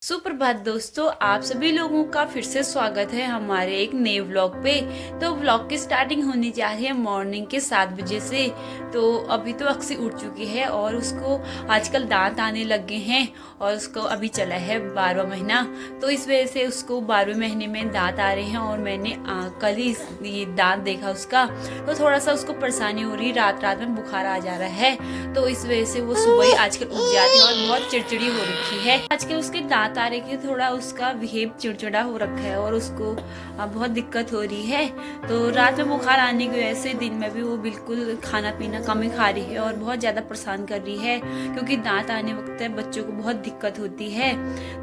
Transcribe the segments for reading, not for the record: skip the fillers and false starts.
सुप्रभात दोस्तों, आप सभी लोगों का फिर से स्वागत है हमारे एक नए व्लॉग पे। तो व्लॉग की स्टार्टिंग होने जा रही है मॉर्निंग के 7 बजे से। तो अभी तो अक्सी उठ चुकी है और उसको आजकल दांत आने लग गए हैं और उसको अभी चला है 12वां महीना। तो इस वजह से उसको 12वें महीने में दांत आ रहे हैं और मैंने कल ही ये दांत देखा उसका, तो थोड़ा सा उसको परेशानी हो रही, रात रात में बुखार आ जा रहा है। तो इस वजह से वो सुबह ही आजकल उठ जाती है और बहुत चिड़चिड़ी हो रखी है। आजकल उसके दांत तारे के थोड़ा उसका बिहेव चिड़चिड़ा हो रखा है और उसको बहुत दिक्कत हो रही है। तो रात में बुखार आने की वजह से दिन में भी वो बिल्कुल खाना पीना कम ही खा रही है और बहुत ज़्यादा परेशान कर रही है, क्योंकि दांत आने वक्त बच्चों को बहुत दिक्कत होती है।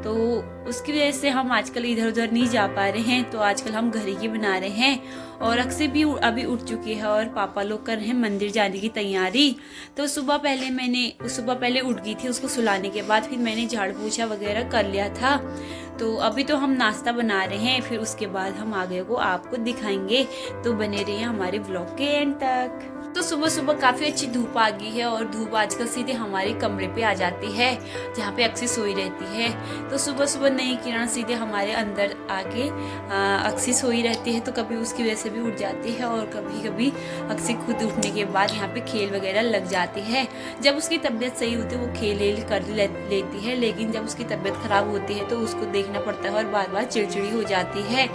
तो उसकी वजह से हम आजकल इधर उधर नहीं जा पा रहे हैं, तो आजकल हम घर ही बना रहे हैं। और अक्सी भी अभी उठ चुकी है और पापा लोग कर रहे हैं मंदिर जाने की तैयारी। तो सुबह पहले उठ गई थी, उसको सुलाने के बाद फिर मैंने झाड़ पोछा वगैरह कर लिया था। तो अभी तो हम नाश्ता बना रहे हैं, फिर उसके बाद हम आगे को आपको दिखाएंगे। तो बने रहिए हमारे ब्लॉग के एंड तक। तो सुबह सुबह काफ़ी अच्छी धूप आ गई है और धूप आजकल सीधे हमारे कमरे पे आ जाती है जहाँ पे अक्सी सोई रहती है। तो सुबह सुबह नई किरण सीधे हमारे अंदर आके अक्सी सोई रहती है, तो कभी उसकी वजह से भी उठ जाती है और कभी कभी अक्सी खुद उठने के बाद यहाँ पे खेल वगैरह लग जाती है। जब उसकी तबीयत सही होती है वो खेल कर लेती है, लेकिन जब उसकी तबीयत खराब होती है तो उसको देखना पड़ता है और बार बार चिड़चिड़ी हो जाती है।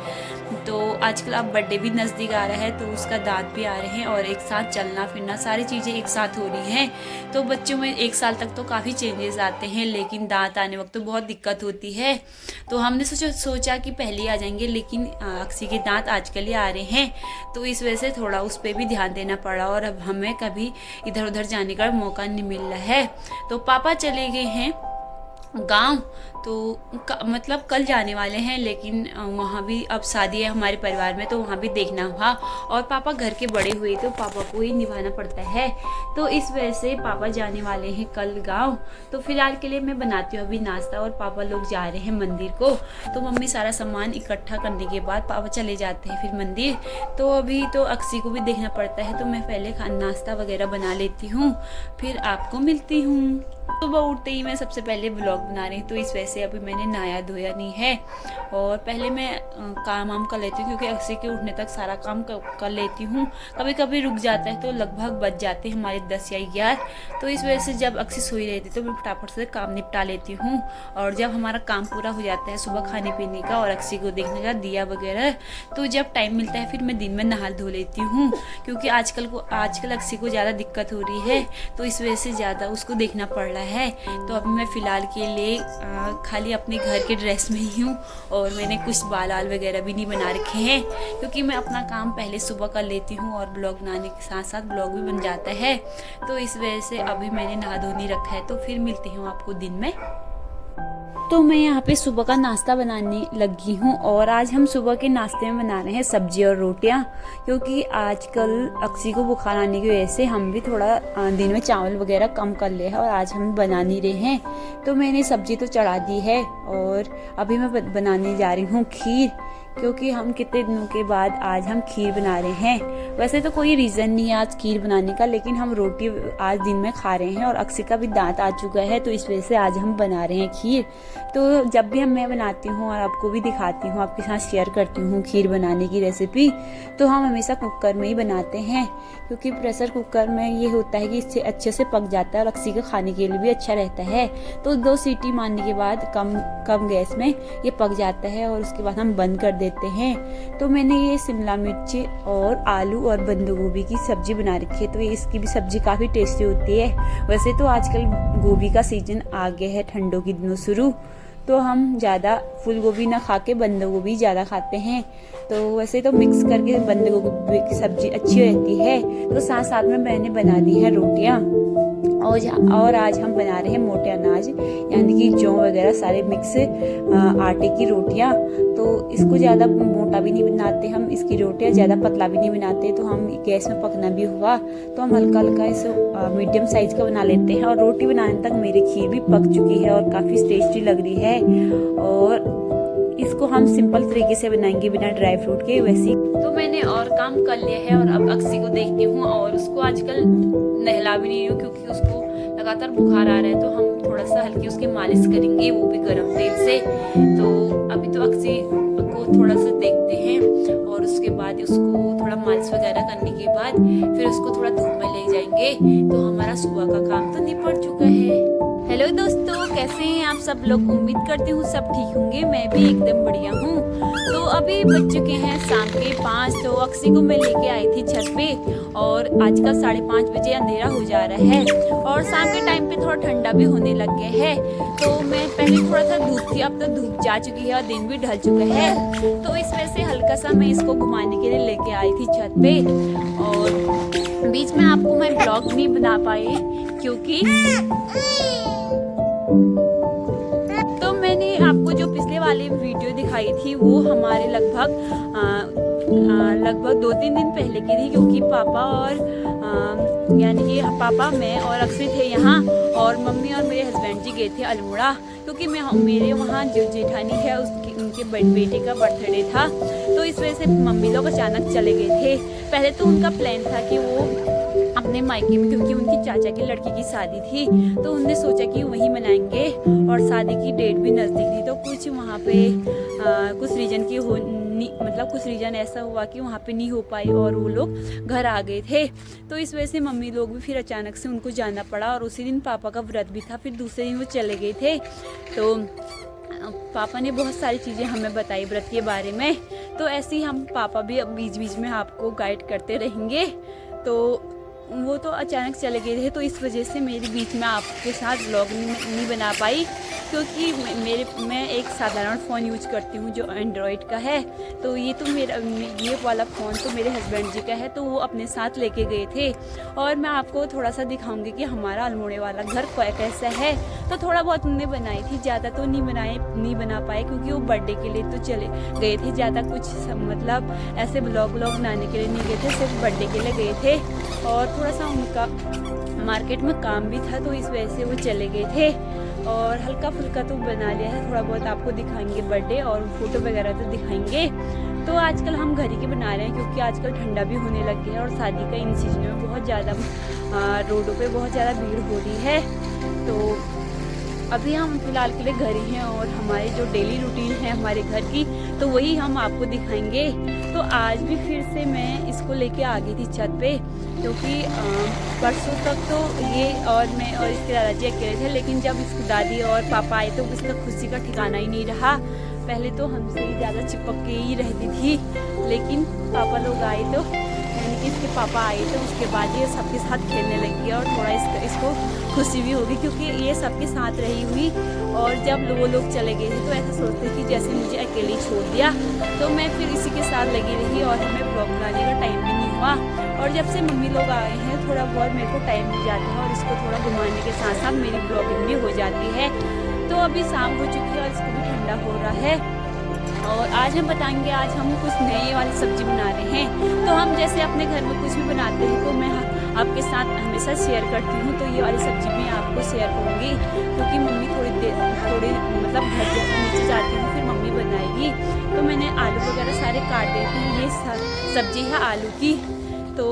तो आजकल अब बर्थडे भी नज़दीक आ रहा है, तो उसका दांत भी आ रहे हैं और एक साथ चलना फिरना सारी चीज़ें एक साथ हो रही हैं। तो बच्चों में 1 साल तक तो काफ़ी चेंजेस आते हैं, लेकिन दांत आने वक्त तो बहुत दिक्कत होती है। तो हमने सोचा कि पहले ही आ जाएंगे, लेकिन अक्सी के दांत आजकल ही आ रहे हैं, तो इस वजह से थोड़ा उस पर भी ध्यान देना पड़ा और अब हमें कभी इधर उधर जाने का मौका नहीं मिल रहा है। तो पापा चले गए हैं गांव, तो मतलब कल जाने वाले हैं, लेकिन वहाँ भी अब शादी है हमारे परिवार में, तो वहाँ भी देखना हुआ। और पापा घर के बड़े हुए तो पापा को ही निभाना पड़ता है, तो इस वजह से पापा जाने वाले हैं कल गांव। तो फिलहाल के लिए मैं बनाती हूँ अभी नाश्ता और पापा लोग जा रहे हैं मंदिर को। तो मम्मी सारा सामान इकट्ठा करने के बाद पापा चले जाते हैं फिर मंदिर। तो अभी तो अक्सी को भी देखना पड़ता है, तो मैं पहले नाश्ता वगैरह बना लेती हूँ, फिर आपको मिलती हूँ। सुबह उठते ही मैं सबसे पहले ब्लॉग बना रही हूँ, तो इस वजह से अभी मैंने नहाया धोया नहीं है और पहले मैं काम वाम कर लेती हूँ, क्योंकि अक्सी के उठने तक सारा काम कर लेती हूँ। कभी कभी रुक जाता है तो लगभग बज जाते हैं हमारे 10 या 11। तो इस वजह से जब अक्सी सोई रहती है तो मैं फटाफट से काम निपटा लेती हूँ। और जब हमारा काम पूरा हो जाता है सुबह खाने पीने का और अक्सी को देखने का, दिया वगैरह, तो जब टाइम मिलता है फिर मैं दिन में नहा धो लेती हूँ, क्योंकि आजकल अक्सी को ज़्यादा दिक्कत हो रही है, तो इस वजह से ज़्यादा उसको देखना पड़ रहा है। तो अभी मैं फ़िलहाल के लिए खाली अपने घर के ड्रेस में ही हूँ और मैंने कुछ बाल वगैरह भी नहीं बना रखे हैं, क्योंकि मैं अपना काम पहले सुबह कर लेती हूँ और ब्लॉग बनाने के साथ साथ ब्लॉग भी बन जाता है। तो इस वजह से अभी मैंने नहा धो नहीं रखा है, तो फिर मिलती हूँ आपको दिन में। तो मैं यहाँ पे सुबह का नाश्ता बनाने लगी हूँ और आज हम सुबह के नाश्ते में बना रहे हैं सब्जी और रोटियाँ, क्योंकि आजकल अक्सी को बुखार आने की वजह से हम भी थोड़ा दिन में चावल वगैरह कम कर ले हैं और आज हम बना नहीं रहे हैं। तो मैंने सब्जी तो चढ़ा दी है और अभी मैं बनाने जा रही हूँ खीर, क्योंकि हम कितने दिनों के बाद आज हम खीर बना रहे हैं। वैसे तो कोई रीज़न नहीं है आज खीर बनाने का, लेकिन हम रोटी आज दिन में खा रहे हैं और अक्सी का भी दांत आ चुका है, तो इस वजह से आज हम बना रहे हैं खीर। तो जब भी मैं बनाती हूँ और आपको भी दिखाती हूँ, आपके साथ शेयर करती हूँ खीर बनाने की रेसिपी, तो हम हमेशा कुकर में ही बनाते हैं, क्योंकि प्रेशर कुकर में ये होता है कि इससे अच्छे से पक जाता है और अक्सी का खाने के लिए भी अच्छा रहता है। तो 2 सीटी मारने के बाद कम गैस में ये पक जाता है और उसके बाद हम बंद कर देते हैं। तो मैंने ये शिमला मिर्च और आलू और बंद गोभी की सब्जी बना रखी है, तो इसकी भी सब्जी काफ़ी टेस्टी होती है। वैसे तो आजकल गोभी का सीजन आ गया है, ठंडों के दिनों शुरू, तो हम ज़्यादा फूल गोभी ना खा के बंद गोभी ज़्यादा खाते हैं। तो वैसे तो मिक्स करके बंद गोभी की सब्जी अच्छी रहती है। तो साथ साथ में मैंने बना दी है रोटियाँ और आज हम बना रहे हैं मोटे अनाज, यानी कि जौ वगैरह सारे मिक्स आटे की रोटियाँ। तो इसको ज़्यादा मोटा भी नहीं बनाते हम, इसकी रोटियाँ ज़्यादा पतला भी नहीं बनाते, तो हम गैस में पकना भी हुआ तो हम हल्का हल्का इसे मीडियम साइज़ का बना लेते हैं। और रोटी बनाने तक मेरी खीर भी पक चुकी है और काफ़ी टेस्टी लग रही है। और इसको हम सिंपल तरीके से बनाएंगे बिना ड्राई फ्रूट के वैसे। तो मैंने और काम कर लिया है और अब अक्सी को देखती हूँ और उसको आजकल नहला भी नहीं हूँ, क्योंकि उसको लगातार बुखार आ रहा है, तो हम थोड़ा सा हल्की उसकी मालिश करेंगे, वो भी गर्म तेल से। तो अभी तो अक्सी को थोड़ा सा देखते हैं और उसके बाद उसको थोड़ा मालिश वगैरह करने के बाद फिर उसको थोड़ा धूप में ले जाएंगे। तो हमारा सुबह का काम तो निपट चुका है। हेलो दोस्तों, कैसे हैं आप सब लोग? उम्मीद करती हूँ सब ठीक होंगे। मैं भी एकदम बढ़िया हूँ। तो अभी बज चुके हैं शाम के 5। तो अक्सी को मैं लेके आई थी छत पे और आजकल 5:30 बजे अंधेरा हो जा रहा है और शाम के टाइम पे थोड़ा ठंडा भी होने लग गया है। तो मैं पहले थोड़ा सा धूप थी, अब तो धूप जा चुकी है और दिन भी ढल चुका है। तो इस वजह से हल्का सा मैं इसको घुमाने के लिए लेके आई थी छत पे। और बीच में आपको मैं ब्लॉग नहीं बना पाई क्योंकि तो मैंने आपको जो पिछले वाली वीडियो दिखाई थी वो हमारे लगभग 2-3 दिन पहले की थी, क्योंकि पापा और यानी कि पापा, मैं और अक्सी थे यहाँ और मम्मी और मेरे हस्बैंड जी गए थे अल्मोड़ा, क्योंकि मेरे वहाँ जो जेठानी है उनके बेटे का बर्थडे था। तो इस वजह से मम्मी लोग अचानक चले गए थे। पहले तो उनका प्लान था कि वो अपने मायके में, क्योंकि उनकी चाचा की लड़की की शादी थी, तो उनने सोचा कि वहीं मनाएंगे और शादी की डेट भी नज़दीक थी। तो कुछ वहाँ पे कुछ रीजन की मतलब कुछ रीजन ऐसा हुआ कि वहाँ पे नहीं हो पाई और वो लोग घर आ गए थे। तो इस वजह से मम्मी लोग भी फिर अचानक से उनको जाना पड़ा और उसी दिन पापा का व्रत भी था, फिर दूसरे दिन वो चले गए थे। तो पापा ने बहुत सारी चीज़ें हमें बताई व्रत के बारे में। तो ऐसे ही हम पापा भी अब बीच बीच में आपको गाइड करते रहेंगे। तो वो तो अचानक चले गए थे, तो इस वजह से मेरे बीच में आपके साथ व्लॉग नहीं बना पाई, क्योंकि मैं एक साधारण फ़ोन यूज करती हूँ जो एंड्रॉयड का है। तो ये वाला फ़ोन तो मेरे हस्बैंड जी का है, तो वो अपने साथ लेके गए थे। और मैं आपको थोड़ा सा दिखाऊंगी कि हमारा अल्मोड़े वाला घर कैसा है। तो थोड़ा बहुत उनने बनाई थी, ज़्यादा तो नहीं बना पाए, क्योंकि वो बर्थडे के लिए तो चले गए थे। ज़्यादा कुछ मतलब ऐसे व्लॉग बनाने के लिए नहीं गए थे, सिर्फ बर्थडे के लिए गए थे और थोड़ा सा उनका मार्केट में काम भी था, तो इस वजह से वो चले गए थे। और हल्का फुल्का तो बना लिया है, थोड़ा बहुत आपको दिखाएंगे बर्थडे और फोटो वगैरह तो दिखाएंगे। तो आजकल हम घर ही के बना रहे हैं, क्योंकि आजकल ठंडा भी होने लग गया है और शादी का इन सीजन में बहुत ज़्यादा रोडों पे बहुत ज़्यादा भीड़ हो रही है। तो अभी हम फिलहाल के लिए घर ही हैं और हमारी जो डेली रूटीन है हमारे घर की, तो वही हम आपको दिखाएंगे। तो आज भी फिर से मैं इसको लेके आ गई थी छत पे, क्योंकि परसों तक तो ये और मैं और इसके दादाजी अकेले थे, लेकिन जब इसकी दादी और पापा आए तो इसका खुशी का ठिकाना ही नहीं रहा। पहले तो हमसे ही ज़्यादा चिपक के ही रहती थी, लेकिन पापा लोग आए तो यानी कि इसके पापा आए तो उसके बाद ये सबके साथ खेलने लगी और थोड़ा इसको खुशी भी होगी, क्योंकि ये सबके साथ रही हुई। और जब वो लोग चले गए थे तो ऐसा सोचते कि जैसे मुझे अकेले छोड़ दिया। तो मैं फिर इसी के साथ लगी रही और हमें ब्लॉग बनाने का टाइम भी नहीं हुआ। और जब से मम्मी लोग आए हैं थोड़ा बहुत मेरे को टाइम मिल जाता है और इसको थोड़ा घुमाने के साथ साथ मेरी ब्लॉगिंग भी हो जाती है। तो अभी शाम हो चुकी है और इसको भी ठंडा हो रहा है और आज हम बताएंगे, आज हम कुछ नई वाली सब्जी बना रहे हैं। तो हम जैसे अपने घर में कुछ भी बनाते हैं तो मैं आपके साथ हमेशा शेयर करती हूँ। तो ये वाली सब्जी मैं आपको शेयर करूँगी, क्योंकि मम्मी थोड़ी मतलब घर नीचे जाती हूँ फिर मम्मी बनाएगी। तो मैंने आलू वगैरह सारे काट देती हूँ। ये सब्जी है आलू की। तो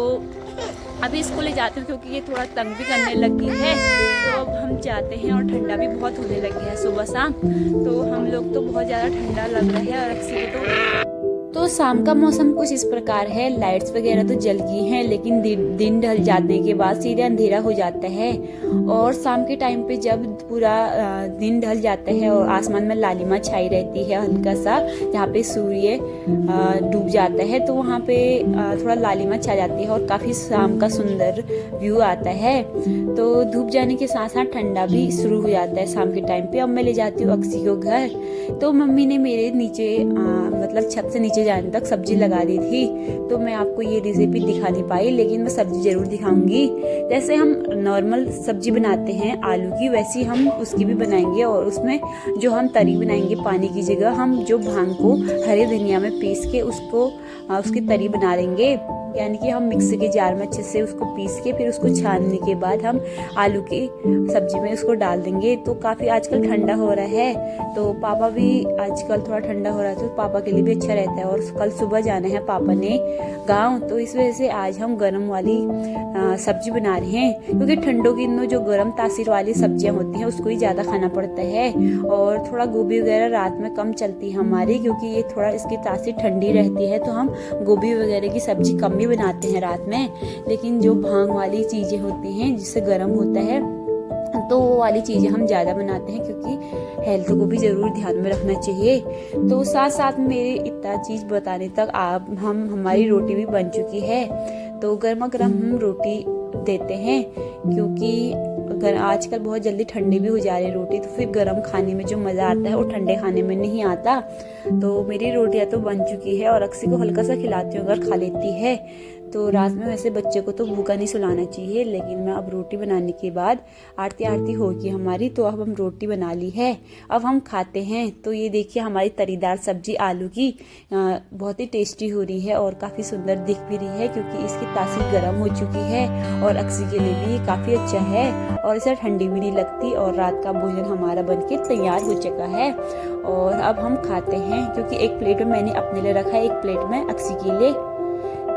अभी इसको ले जाते हैं क्योंकि ये थोड़ा तंग भी करने लगी है। तो अब हम जाते हैं और ठंडा भी बहुत होने लग गया है सुबह शाम। तो हम लोग तो बहुत ज़्यादा ठंडा लग रहा है और अक्सर तो शाम का मौसम कुछ इस प्रकार है। लाइट्स वगैरह तो जल गई हैं, लेकिन दिन ढल जाने के बाद सीधे अंधेरा हो जाता है। और शाम के टाइम पे जब पूरा दिन ढल जाता है और आसमान में लालिमा छाई रहती है हल्का सा, जहाँ पे सूर्य डूब जाता है, तो वहाँ पे थोड़ा लालिमा छा जाती है और काफ़ी शाम का सुंदर व्यू आता है। तो धूप जाने के साथ साथ ठंडा भी शुरू हो जाता है शाम के टाइम पे। अब मैं ले जाती हूँ अक्सी को घर। तो मम्मी ने मेरे नीचे मतलब छत से नीचे जाने तक सब्जी लगा दी थी। तो मैं आपको ये रेसिपी दिखा नहीं पाई, लेकिन मैं सब्जी जरूर दिखाऊंगी। जैसे हम नॉर्मल सब्जी बनाते हैं आलू की, वैसी हम उसकी भी बनाएंगे। और उसमें जो हम तरी बनाएंगे पानी की जगह, हम जो भांग को हरे धनिया में पीस के उसकी तरी बना लेंगे। यानी कि हम मिक्सी के जार में अच्छे से उसको पीस के फिर उसको छानने के बाद हम आलू की सब्जी में उसको डाल देंगे। तो काफ़ी आजकल ठंडा हो रहा है, तो पापा भी आजकल थोड़ा ठंडा हो रहा है तो पापा के लिए भी अच्छा रहता है। और कल सुबह जाना है पापा ने गाँव, तो इस वजह से आज हम गर्म वाली सब्जी बना रहे हैं, क्योंकि ठंडों की दिनों जो गर्म तासीर वाली सब्जियां होती हैं उसको ही ज़्यादा खाना पड़ता है। और थोड़ा गोभी वगैरह रात में कम चलती है हमारी, क्योंकि ये थोड़ा इसकी तासीर ठंडी रहती है, तो हम गोभी वगैरह की सब्जी कम ही बनाते हैं रात में। लेकिन जो भांग वाली चीज़ें होती हैं जिससे गर्म होता है तो वो वाली चीज़ें हम ज़्यादा बनाते हैं, क्योंकि हेल्थ को भी ज़रूर ध्यान में रखना चाहिए। तो साथ साथ मेरे इतना चीज़ बताने तक हमारी रोटी भी बन चुकी है। तो गर्मा गर्म हम रोटी देते हैं, क्योंकि अगर आजकल बहुत जल्दी ठंडी भी हो जा रही है रोटी, तो फिर गर्म खाने में जो मज़ा आता है वो ठंडे खाने में नहीं आता। तो मेरी रोटियां तो बन चुकी है और अक्सी को हल्का सा खिलाती हूँ अगर खा लेती है। तो रात में वैसे बच्चे को तो भूखा नहीं सुलाना चाहिए, लेकिन मैं अब रोटी बनाने के बाद आरती होगी हमारी, तो अब हम रोटी बना ली है, अब हम खाते हैं। तो ये देखिए हमारी तरीदार सब्जी आलू की बहुत ही टेस्टी हो रही है और काफ़ी सुंदर दिख भी रही है, क्योंकि इसकी तासीर गर्म हो चुकी है और अक्सी के लिए भी काफ़ी अच्छा है और इसे ठंडी भी नहीं लगती। और रात का भोजन हमारा बनके तैयार हो चुका है और अब हम खाते हैं, क्योंकि एक प्लेट में मैंने अपने लिए रखा है, एक प्लेट में अक्सी के लिए।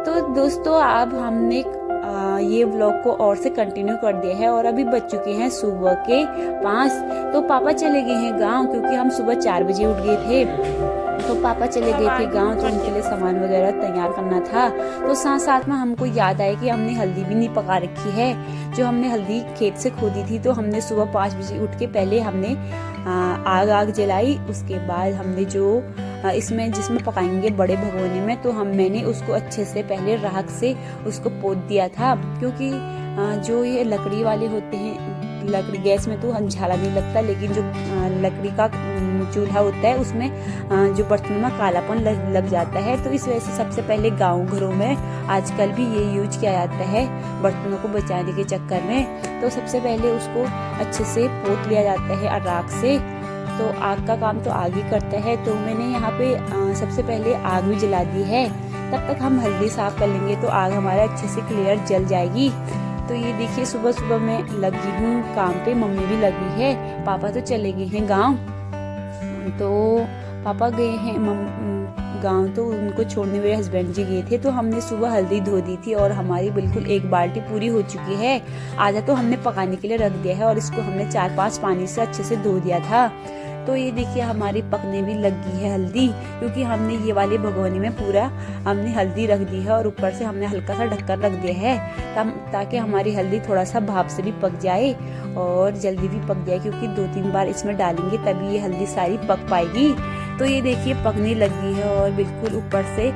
तो दोस्तों अब हमने ये व्लॉग को और से कंटिन्यू कर दिया है और अभी बज चुके हैं सुबह के 5। तो पापा चले गए हैं गांव, क्योंकि हम सुबह 4 बजे उठ गए थे। तो पापा चले गए थे गांव, तो उनके लिए सामान वगैरह तैयार करना था। तो साथ साथ में हमको याद आया कि हमने हल्दी भी नहीं पका रखी है, जो हमने हल्दी खेत से खोदी थी। तो हमने सुबह 5 बजे उठ के पहले हमने आग जलाई, उसके बाद हमने जो इसमें जिसमें पकाएंगे बड़े भगोने में, तो मैंने उसको अच्छे से पहले राख से उसको पोत दिया था, क्योंकि जो ये लकड़ी वाले होते हैं, लकड़ी गैस में तो झाला नहीं लगता, लेकिन जो लकड़ी का चूल्हा होता है उसमें जो बर्तन में कालापन लग जाता है। तो इस वजह से सबसे पहले गाँव घरों में आजकल भी ये यूज किया जाता है बर्तनों को बचाने के चक्कर में। तो सबसे पहले उसको अच्छे से पोत लिया जाता है राख से। तो आग का काम तो आग ही करता है। तो मैंने यहाँ पे सबसे पहले आग भी जला दी है, तब तक हम हल्दी साफ कर लेंगे तो आग हमारा अच्छे से क्लियर जल जाएगी। तो ये देखिए सुबह सुबह मैं लगी हूँ काम पे, मम्मी भी लगी है। पापा तो चले गए हैं गाँव, तो पापा गए हैं गाँव, तो उनको छोड़ने मेरे हस्बैंड जी गए थे। तो हमने सुबह हल्दी धो दी थी और हमारी बिल्कुल 1 बाल्टी पूरी हो चुकी है। आधा तो हमने पकाने के लिए रख दिया है और इसको हमने 4-5 पानी से अच्छे से धो दिया था। तो ये देखिए हमारी पकने भी लगी है हल्दी, क्योंकि हमने ये वाले भगोने में पूरा हमने हल्दी रख दी है और ऊपर से हमने हल्का सा ढक्कन रख दिया है, ताकि हमारी हल्दी थोड़ा सा भाप से भी पक जाए और जल्दी भी पक जाए, क्योंकि 2-3 बार इसमें डालेंगे तभी ये हल्दी सारी पक पाएगी। तो ये देखिए पकने लगी है और बिल्कुल ऊपर से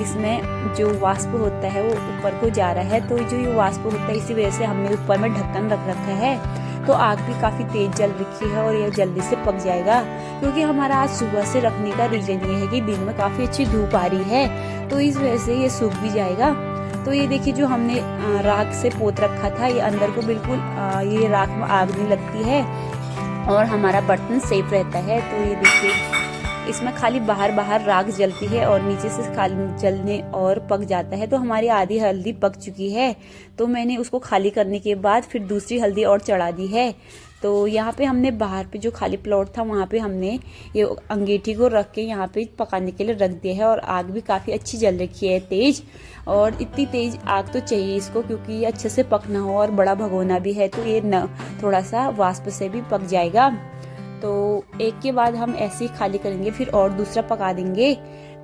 इसमें जो वाष्प होता है वो ऊपर को जा रहा है। तो जो ये वाष्प होता है इसी वजह से हमने ऊपर में ढक्कन रख रखा है। तो आग भी काफ़ी तेज जल रखी है और ये जल्दी से पक जाएगा, क्योंकि हमारा आज सुबह से रखने का रीज़न ये है कि दिन में काफ़ी अच्छी धूप आ रही है, तो इस वजह से ये सूख भी जाएगा। तो ये देखिए जो हमने राख से पोत रखा था, ये अंदर को बिल्कुल ये राख में आग नहीं लगती है और हमारा बर्तन सेफ रहता है। तो ये देखिए इसमें खाली बाहर राख जलती है और नीचे से खाली जलने और पक जाता है। तो हमारी आधी हल्दी पक चुकी है, तो मैंने उसको खाली करने के बाद फिर दूसरी हल्दी और चढ़ा दी है। तो यहाँ पे हमने बाहर पे जो खाली प्लॉट था वहाँ पे हमने ये अंगीठी को रख के यहाँ पे पकाने के लिए रख दिया है और आग भी काफ़ी अच्छी जल रखी है तेज। और इतनी तेज आग तो चाहिए इसको, क्योंकि ये अच्छे से पकना हो और बड़ा भगोना भी है, तो ये थोड़ा सा वाष्प से भी पक जाएगा। तो एक के बाद हम ऐसे ही खाली करेंगे, फिर और दूसरा पका देंगे।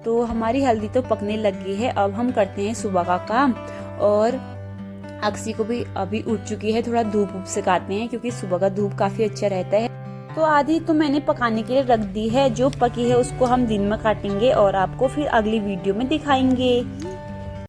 तो हमारी हल्दी तो पकने लगी है। अब हम करते हैं सुबह का काम, और अक्सी को भी अभी उठ चुकी है, थोड़ा धूप सिकाते हैं, क्योंकि सुबह का धूप काफ़ी अच्छा रहता है। तो आधी तो मैंने पकाने के लिए रख दी है, जो पकी है उसको हम दिन में काटेंगे और आपको फिर अगली वीडियो में दिखाएंगे।